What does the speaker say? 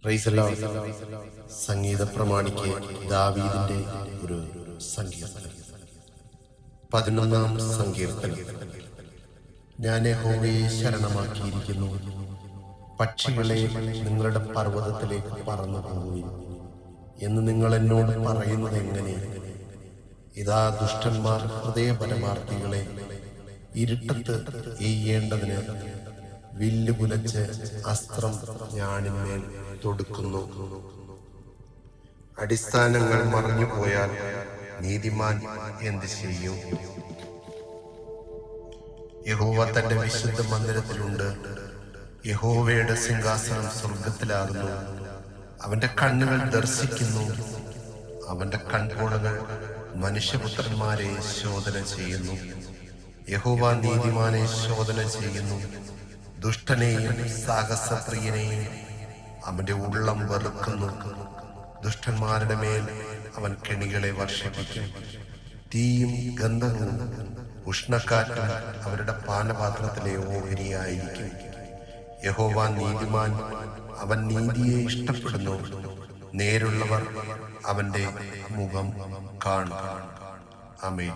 Price the Lord. സംഗീത പ്രമാണിക്ക് ദാവീദിന്റെ ഒരു സങ്കീർത്തനം. 11-ാം സങ്കീർത്തനം. ഞാൻ യഹോവയെ ശരണമാക്കിയിരിക്കുന്നു. പക്ഷികളെ നിങ്ങളുടെ പർവ്വതത്തിലേക്ക് പറന്നു പോകുവിൻ എന്ന് നിങ്ങൾ എന്നോട് പറയുന്നത് എങ്ങനെ? ഇതാ ദുഷ്ടന്മാർ ഹൃദയപരമാർത്ഥികളെ ഇരുട്ടത്ത് എയ്യേണ്ടതിന് വില്ല് കുലച്ച് അസ്ത്രം ഞാണിന്മേൽ തൊടുക്കുന്നു. അടിസ്ഥാനങ്ങൾ മറഞ്ഞു പോയാൽ നീതിമാൻ എന്ത് ചെയ്യും? യഹോവ തന്റെ വിശുദ്ധ മന്ദിരത്തിലുണ്ട്. യഹോവയുടെ സിംഹാസനം സ്വർഗത്തിലാകുന്നു. അവന്റെ കണ്ണുകൾ ദർശിക്കുന്നു. അവന്റെ കൺപോളകൾ മനുഷ്യപുത്രന്മാരെ ശോധന ചെയ്യുന്നു. യഹോവ നീതിമാനെ ശോധന ചെയ്യുന്നു. ദുഷ്ടനെയും സാഹസപ്രിയനെയും അവന്റെ ഉള്ളം വെറുക്കുന്നു. ദുഷ്ടന്മാരുടെ മേൽ അവൻ കെണികളെ വർഷിപ്പിക്കും. തീയും ഗന്ധവും ഉഷ്ണക്കാറ്റും അവരുടെ പാനപാത്രത്തിലെ ഓഹരിയായിരിക്കും. യഹോവ നീതിമാൻ, അവൻ നീതിയെ ഇഷ്ടപ്പെടുന്നു. നേരുള്ളവർ അവന്റെ മുഖം കാണും. ആമേൻ.